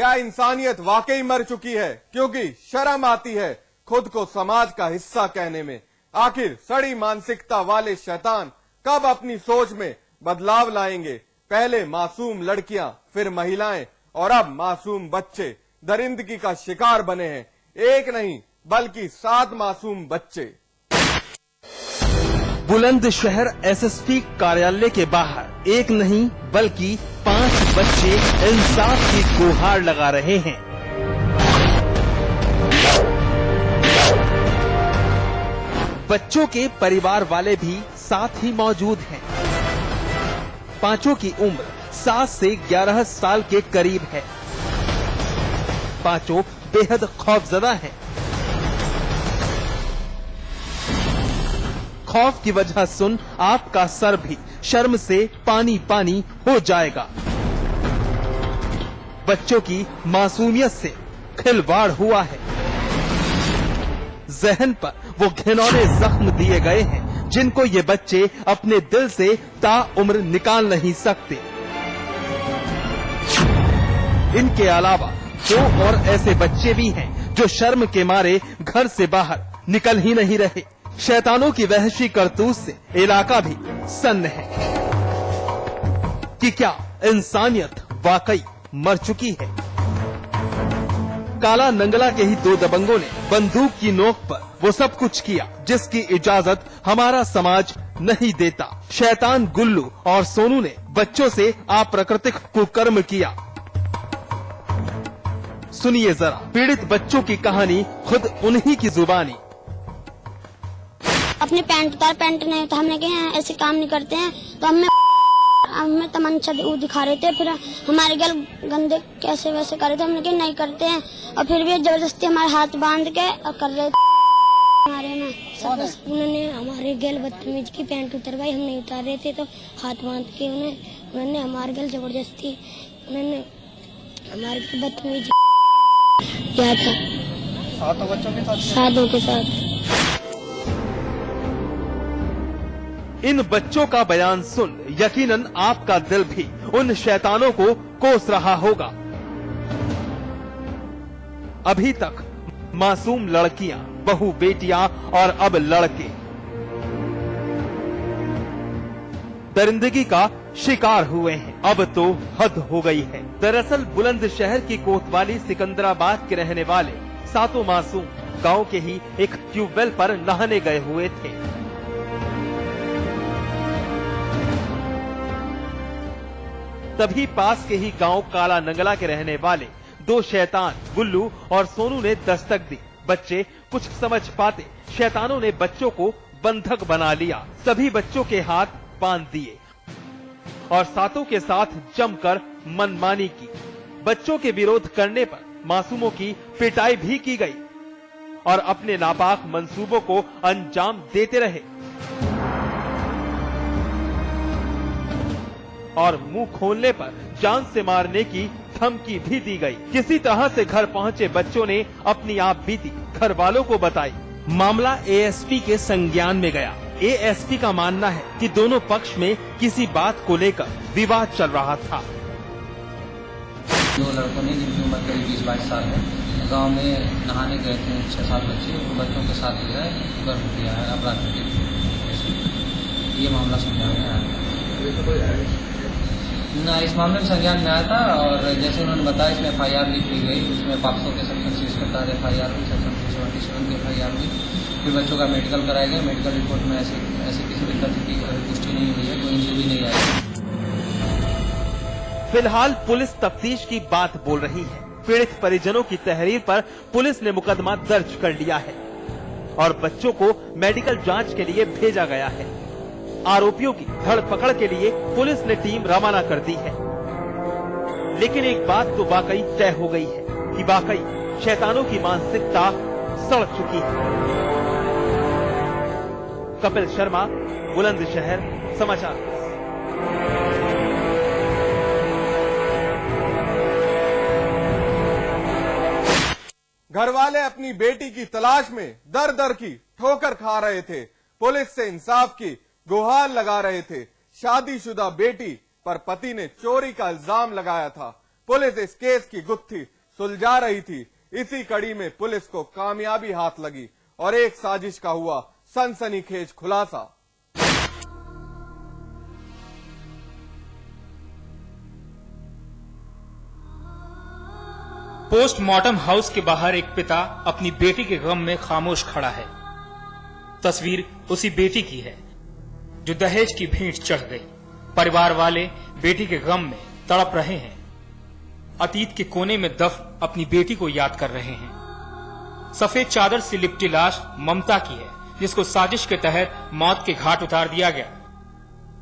क्या इंसानियत वाकई मर चुकी है? क्योंकि शर्म आती है खुद को समाज का हिस्सा कहने में। आखिर सड़ी मानसिकता वाले शैतान कब अपनी सोच में बदलाव लाएंगे? पहले मासूम लड़कियां, फिर महिलाएं और अब मासूम बच्चे दरिंदगी का शिकार बने हैं। एक नहीं बल्कि 7 मासूम बच्चे। बुलंदशहर एसएसपी कार्यालय के बाहर एक नहीं बल्कि 5 बच्चे इंसाफ की गुहार लगा रहे हैं। बच्चों के परिवार वाले भी साथ ही मौजूद हैं। पांचों की उम्र 7 से 11 साल के करीब है। पांचों बेहद खौफजदा हैं। खौफ की वजह सुन आपका सर भी शर्म से पानी पानी हो जाएगा। बच्चों की मासूमियत से खिलवाड़ हुआ है। जहन पर वो घिनौने जख्म दिए गए हैं जिनको ये बच्चे अपने दिल से ताउम्र निकाल नहीं सकते। इनके अलावा 2 और ऐसे बच्चे भी हैं जो शर्म के मारे घर से बाहर निकल ही नहीं रहे। शैतानों की वहशी करतूत से इलाका भी सन्न है कि क्या इंसानियत वाकई मर चुकी है। काला नंगला के ही 2 दबंगों ने बंदूक की नोक पर वो सब कुछ किया जिसकी इजाजत हमारा समाज नहीं देता। शैतान गुल्लू और सोनू ने बच्चों से अप्राकृतिक कुकर्म किया। सुनिए जरा पीड़ित बच्चों की कहानी खुद उन्हीं की जुबानी। अपने पैंट उतार, पैंट नहीं तो हमने कहा ऐसे काम नहीं करते हैं, तो हमें तमंचा दिखा रहे थे। फिर हमारे गल गंदे कैसे वैसे कर रहे थे, हमने कहा नहीं करते हैं। और फिर भी जबरदस्ती हमारे हाथ बांध के और कर रहे थे हमारे में। उन्होंने हमारे गल बदतमीज की पैंट उतरवाई, हम नहीं उतार रहे थे तो हाथ बांध के उन्होंने हमारे गल जबरदस्ती उन्होंने हमारे बदतमीज किया था। 7 बच्चों के साथ? 7 के साथ। इन बच्चों का बयान सुन यकीनन आपका दिल भी उन शैतानों को कोस रहा होगा। अभी तक मासूम लड़कियां, बहू बेटियां और अब लड़के दरिंदगी का शिकार हुए हैं। अब तो हद हो गई है। दरअसल बुलंदशहर की कोतवाली सिकंदराबाद के रहने वाले 7 मासूम गांव के ही एक ट्यूबवेल पर नहाने गए हुए थे। तभी पास के ही गांव काला नंगला के रहने वाले 2 शैतान गुल्लू और सोनू ने दस्तक दी। बच्चे कुछ समझ पाते शैतानों ने बच्चों को बंधक बना लिया। सभी बच्चों के हाथ बांध दिए और 7 के साथ जमकर मनमानी की। बच्चों के विरोध करने पर मासूमों की पिटाई भी की गई और अपने नापाक मंसूबों को अंजाम देते रहे और मुंह खोलने पर जान से मारने की धमकी भी दी गई। किसी तरह से घर पहुंचे बच्चों ने अपनी आप बीती घर वालों को बताई। मामला एएसपी के संज्ञान में गया। एएसपी का मानना है कि दोनों पक्ष में किसी बात को लेकर विवाद चल रहा था। 2 लड़कों ने जिनकी उम्र करीब 20-22 साल है, गांव में नहाने गए थे 6-7 बच्चे। उन बच्चों के साथ जो है गर्म किया है अपराध। ये मामला संज्ञान में आया ना, इस मामले में संज्ञान में आया था और जैसे उन्होंने बताया इसमें FIR लिख दी गई। उसमें पॉक्सो के सेक्शन 30 के तहत FIR हुई, सेक्शन 377 की FIR हुई। फिर बच्चों का मेडिकल कराया गया। मेडिकल रिपोर्ट में ऐसे किसी भी तथ्य की पुष्टि नहीं हुई है, कोई इंजरी नहीं आई। फिलहाल पुलिस तफ्तीश की बात बोल रही है। पीड़ित परिजनों की तहरीर पर पुलिस ने मुकदमा दर्ज कर लिया है और बच्चों को मेडिकल जांच के लिए भेजा गया है। आरोपियों की धरपकड़ के लिए पुलिस ने टीम रवाना कर दी है। लेकिन एक बात तो वाकई तय हो गई है कि वाकई शैतानों की मानसिकता सड़ चुकी है। कपिल शर्मा, बुलंदशहर समाचार। घर वाले अपनी बेटी की तलाश में दर दर की ठोकर खा रहे थे। पुलिस से इंसाफ की गुहार लगा रहे थे। शादीशुदा बेटी पर पति ने चोरी का इल्जाम लगाया था। पुलिस इस केस की गुत्थी सुलझा रही थी। इसी कड़ी में पुलिस को कामयाबी हाथ लगी और एक साजिश का हुआ सनसनीखेज खुलासा। पोस्टमार्टम हाउस के बाहर एक पिता अपनी बेटी के गम में खामोश खड़ा है। तस्वीर उसी बेटी की है जो दहेज की भेंट चढ़ गई। परिवार वाले बेटी के गम में तड़प रहे हैं। अतीत के कोने में दफ अपनी बेटी को याद कर रहे हैं। सफेद चादर से लिपटी लाश ममता की है, जिसको साजिश के तहत मौत के घाट उतार दिया गया।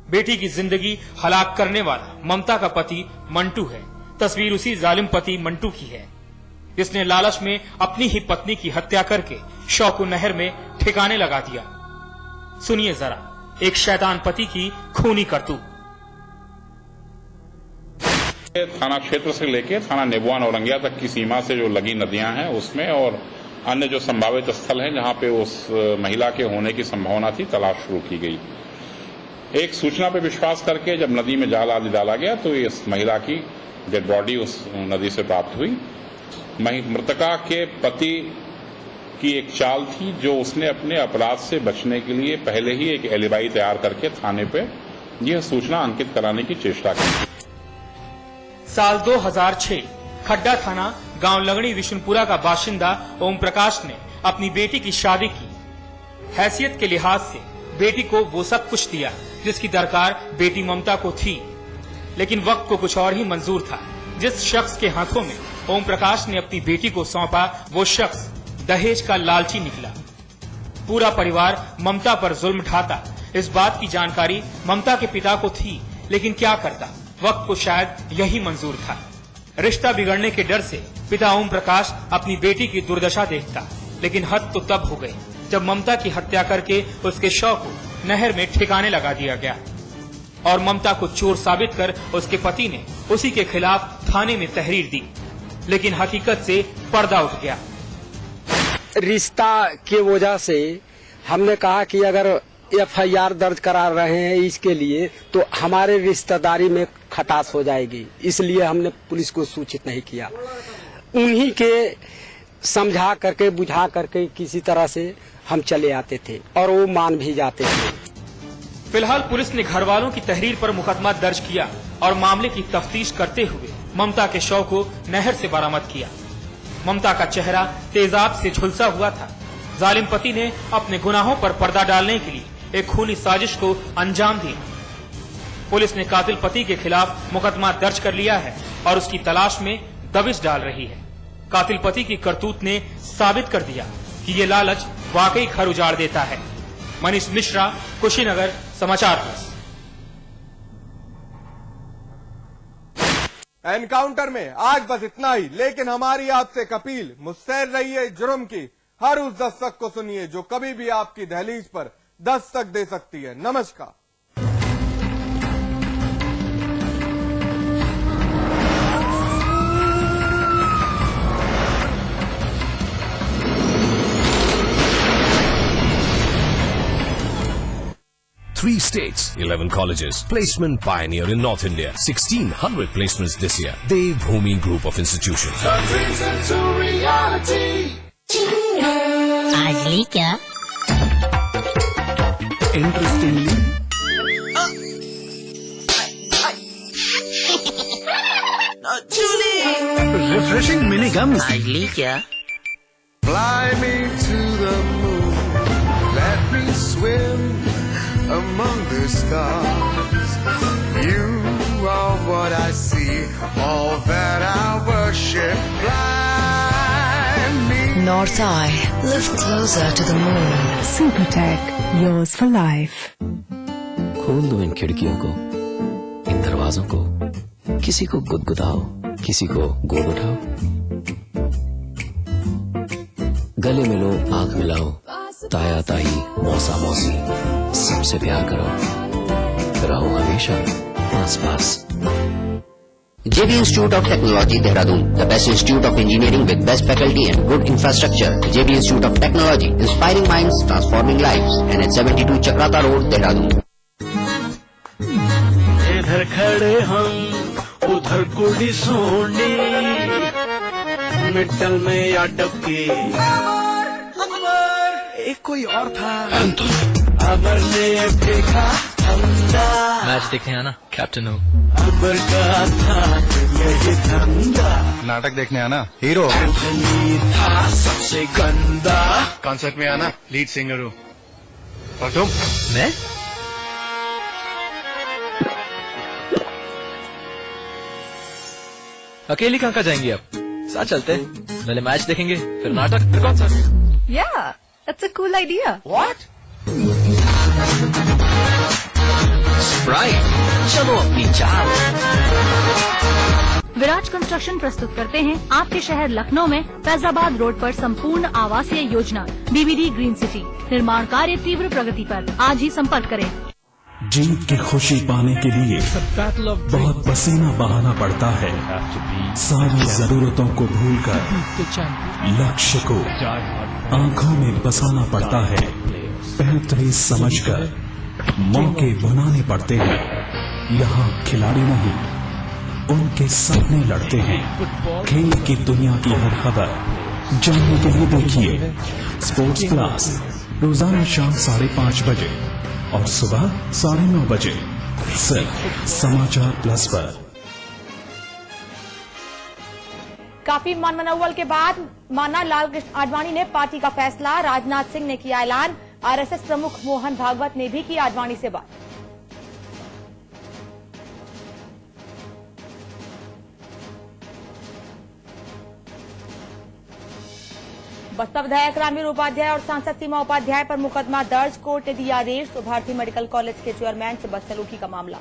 बेटी की जिंदगी हलाक करने वाला ममता का पति मंटू है। तस्वीर उसी जालिम पति मंटू की है जिसने लालच में अपनी ही पत्नी की हत्या करके शव को नहर में ठिकाने लगा दिया। सुनिए जरा एक शैतान पति की खूनी करतूत। थाना क्षेत्र से लेकर थाना नेबुआ नौरंगिया तक की सीमा से जो लगी नदियां हैं उसमें और अन्य जो संभावित स्थल हैं जहां पे उस महिला के होने की संभावना थी, तलाश शुरू की गई। एक सूचना पे विश्वास करके जब नदी में जाल आदि डाला गया तो इस महिला की डेड बॉडी उस नदी से प्राप्त हुई। मृतका के पति की एक चाल थी जो उसने अपने अपराध से बचने के लिए पहले ही एक एलिबाई तैयार करके थाने पे यह सूचना अंकित कराने की चेष्टा की। साल 2006 खड्डा थाना गांव लगड़ी विष्णुपुरा का बाशिंदा ओम प्रकाश ने अपनी बेटी की शादी की। हैसियत के लिहाज से बेटी को वो सब कुछ दिया जिसकी दरकार बेटी ममता को थी, लेकिन वक्त को कुछ और ही मंजूर था। जिस शख्स के हाथों में ओम प्रकाश ने अपनी बेटी को सौंपा वो शख्स दहेज का लालची निकला। पूरा परिवार ममता पर जुल्म ढाता। इस बात की जानकारी ममता के पिता को थी, लेकिन क्या करता, वक्त को शायद यही मंजूर था। रिश्ता बिगड़ने के डर से पिता ओम प्रकाश अपनी बेटी की दुर्दशा देखता, लेकिन हद तो तब हो गई जब ममता की हत्या करके उसके शव को नहर में ठिकाने लगा दिया गया और ममता को चोर साबित कर उसके पति ने उसी के खिलाफ थाने में तहरीर दी, लेकिन हकीकत से पर्दा उठ गया। रिश्ता की वजह से हमने कहा कि अगर FIR दर्ज करा रहे हैं इसके लिए तो हमारे रिश्तेदारी में खटास हो जाएगी, इसलिए हमने पुलिस को सूचित नहीं किया। उन्हीं के समझा करके बुझा करके किसी तरह से हम चले आते थे और वो मान भी जाते थे। फिलहाल पुलिस ने घर वालों की तहरीर पर मुकदमा दर्ज किया और मामले की तफ्तीश करते हुए ममता के शव को नहर से बरामद किया। ममता का चेहरा तेजाब से झुलसा हुआ था। जालिम पति ने अपने गुनाहों पर पर्दा डालने के लिए एक खूनी साजिश को अंजाम दिया। पुलिस ने कातिल पति के खिलाफ मुकदमा दर्ज कर लिया है और उसकी तलाश में दबिश डाल रही है। कातिल पति की करतूत ने साबित कर दिया कि ये लालच वाकई घर उजाड़ देता है। मनीष मिश्रा, कुशीनगर, समाचार प्लस। एनकाउंटर में आज बस इतना ही, लेकिन हमारी आपसे एक अपील, मुस्तैद रहिए जुर्म की हर उस दस्तक को सुनिए जो कभी भी आपकी दहलीज पर दस्तक दे सकती है। नमस्कार। Three states, 11 colleges. Placement pioneer in North India. 1,600 placements this year. Dev Bhumi Group of Institutions. आज ली क्या? Interestingly, refreshing mini gums. आज ली क्या? Fly me to the moon, let me swim among the stars. You are what I see, all that I worship. Fly me. North Eye, live closer to the moon. Supertech, yours for life. खोल दो इन खिड़कियों को, इन दरवाजों को, किसी को गुदगुदाओ, किसी को गोद उठाओ, गले मिलो, आंख मिलाओ, ताया ताई, मौसा मौसी, सबसे प्यार करो, रहो हमेशा पास पास। JB Institute of Technology, Dehradun, the best institute of engineering with best faculty and good infrastructure. JB Institute of Technology, inspiring minds, transforming lives. And at 72 Chakrata Road, Dehradun. इधर खड़े हम, उधर कुड़ी सोनी, मिट्टल में या डबके, एक कोई और था। अमर ने देखा धंधा, मैच देखने आना, कैप्टन हो। अमर का था यही धंधा, नाटक देखने आना, हीरो था सबसे गंदा। कॉन्सर्ट में आना, लीड सिंगर हो। और तुम? मैं? अकेली कहाँ जाएंगी आप? साथ चलते हैं, पहले मैच देखेंगे, फिर नाटक, फिर concert. Yeah, that's a cool idea. What? Sprite, चलो अपनी चाल। विराज कंस्ट्रक्शन प्रस्तुत करते हैं आपके शहर लखनऊ में फैजाबाद रोड पर संपूर्ण आवासीय योजना बीवीडी ग्रीन सिटी। निर्माण कार्य तीव्र प्रगति पर, आज ही संपर्क करें। जीत की खुशी पाने के लिए बहुत पसीना बहाना पड़ता है। सारी जरूरतों को भूलकर लक्ष्य को आंखों में बसाना पड़ता है। बेहतरीन समझकर मौके बनाने पड़ते हैं। यहाँ खिलाड़ी नहीं, उनके सपने लड़ते हैं। खेल की दुनिया की हर खबर जानने के लिए देखिए स्पोर्ट्स प्लस, रोजाना शाम 5:30 बजे और सुबह 9:30 बजे, सिर्फ समाचार प्लस पर। काफी मनमनौवल के बाद माना लाल कृष्ण आडवाणी ने पार्टी का फैसला, राजनाथ सिंह ने किया ऐलान, आरएसएस प्रमुख मोहन भागवत ने भी की आडवाणी से बात। बसपा विधायक रामवीर उपाध्याय और सांसद सीमा उपाध्याय पर मुकदमा दर्ज, कोर्ट ने दिया आदेश। तो भारतीय मेडिकल कॉलेज के चेयरमैन से बदसलूकी का मामला।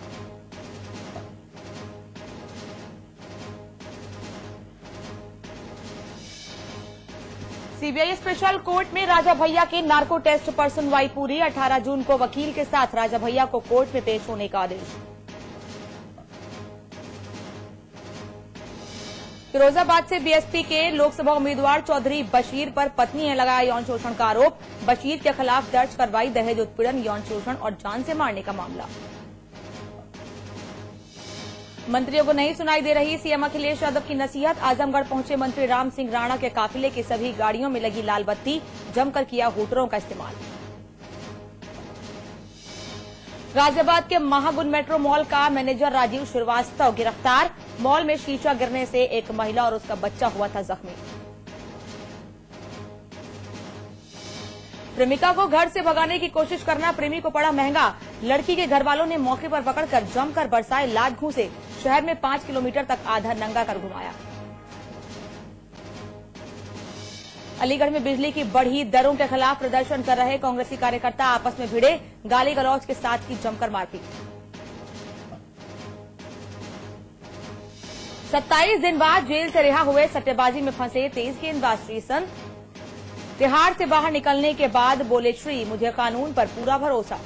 सीबीआई स्पेशल कोर्ट में राजा भैया के नार्को टेस्ट पर सुनवाई पूरी। 18 जून को वकील के साथ राजा भैया को कोर्ट में पेश होने का आदेश। फिरोजाबाद से बीएसपी के लोकसभा उम्मीदवार चौधरी बशीर पर पत्नी ने लगाया यौन शोषण का आरोप। बशीर के खिलाफ दर्ज करवाई दहेज उत्पीड़न, यौन शोषण और जान से मारने का मामला। मंत्रियों को नहीं सुनाई दे रही सीएम अखिलेश यादव की नसीहत। आजमगढ़ पहुंचे मंत्री राम सिंह राणा के काफिले की सभी गाड़ियों में लगी लाल बत्ती, जमकर किया हूटरों का इस्तेमाल। गाजियाबाद के महागुन मेट्रो मॉल का मैनेजर राजीव श्रीवास्तव गिरफ्तार। मॉल में शीशा गिरने से एक महिला और उसका बच्चा हुआ था जख्मी। प्रेमिका को घर से भगाने की कोशिश करना प्रेमी को पड़ा महंगा। लड़की के घर वालों ने मौके पर पकड़कर जमकर बरसाए लात घूंसे। शहर में 5 किलोमीटर तक आधा नंगा कर घुमाया। अलीगढ़ में बिजली की बढ़ी दरों के खिलाफ प्रदर्शन कर रहे कांग्रेसी कार्यकर्ता आपस में भिड़े, गाली गलौज के साथ की जमकर मारपीट। 27 दिन बाद जेल से रिहा हुए सट्टेबाजी में फंसे तेज गेंदबाज श्रीसंत। तिहाड़ से बाहर निकलने के बाद बोले श्री, मुझे कानून पर पूरा भरोसा।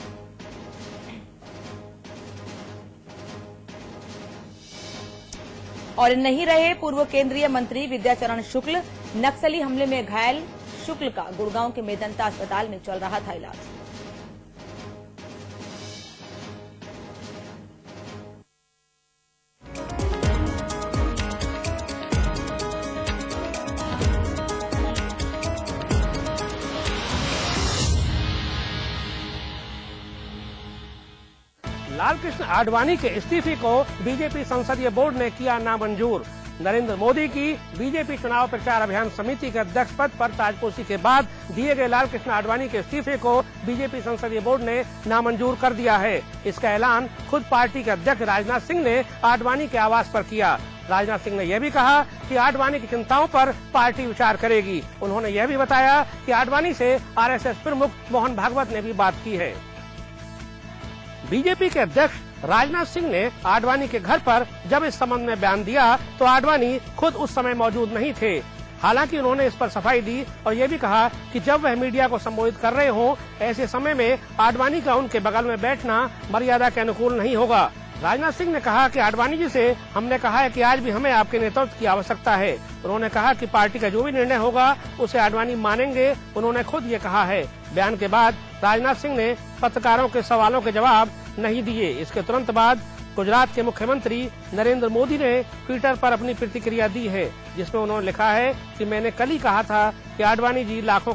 और नहीं रहे पूर्व केंद्रीय मंत्री विद्याचरण शुक्ल। नक्सली हमले में घायल शुक्ल का गुड़गांव के मेदंता अस्पताल में चल रहा था इलाज। लालकृष्ण आडवाणी के इस्तीफे को बीजेपी संसदीय बोर्ड ने किया नामंजूर। नरेंद्र मोदी की बीजेपी चुनाव प्रचार अभियान समिति के अध्यक्ष पद पर ताजपोशी के बाद दिए गए लालकृष्ण आडवाणी के इस्तीफे को बीजेपी संसदीय बोर्ड ने नामंजूर कर दिया है। इसका ऐलान खुद पार्टी के अध्यक्ष राजनाथ सिंह ने आडवाणी के आवास पर किया। राजनाथ सिंह ने यह भी कहा कि आडवाणी की चिंताओं पर पार्टी विचार करेगी। उन्होंने यह भी बताया कि आडवाणी से आरएसएस प्रमुख मोहन भागवत ने भी बात की है। बीजेपी के अध्यक्ष राजनाथ सिंह ने आडवाणी के घर पर जब इस संबंध में बयान दिया तो आडवाणी खुद उस समय मौजूद नहीं थे। हालांकि उन्होंने इस पर सफाई दी और ये भी कहा कि जब वह मीडिया को संबोधित कर रहे हों, ऐसे समय में आडवाणी का उनके बगल में बैठना मर्यादा के अनुकूल नहीं होगा। राजनाथ सिंह ने कहा कि आडवाणी जी से हमने कहा है कि आज भी हमें आपके नेतृत्व की आवश्यकता है। उन्होंने कहा कि पार्टी का जो भी निर्णय होगा उसे आडवाणी मानेंगे। उन्होंने खुद ये कहा है। बयान के बाद राजनाथ सिंह ने पत्रकारों के सवालों के जवाब नहीं दिए। इसके तुरंत बाद गुजरात के मुख्यमंत्री नरेंद्र मोदी ने ट्विटर पर अपनी प्रतिक्रिया दी है, जिसमें उन्होंने लिखा है कि मैंने कल ही कहा था कि आडवाणी जी लाखों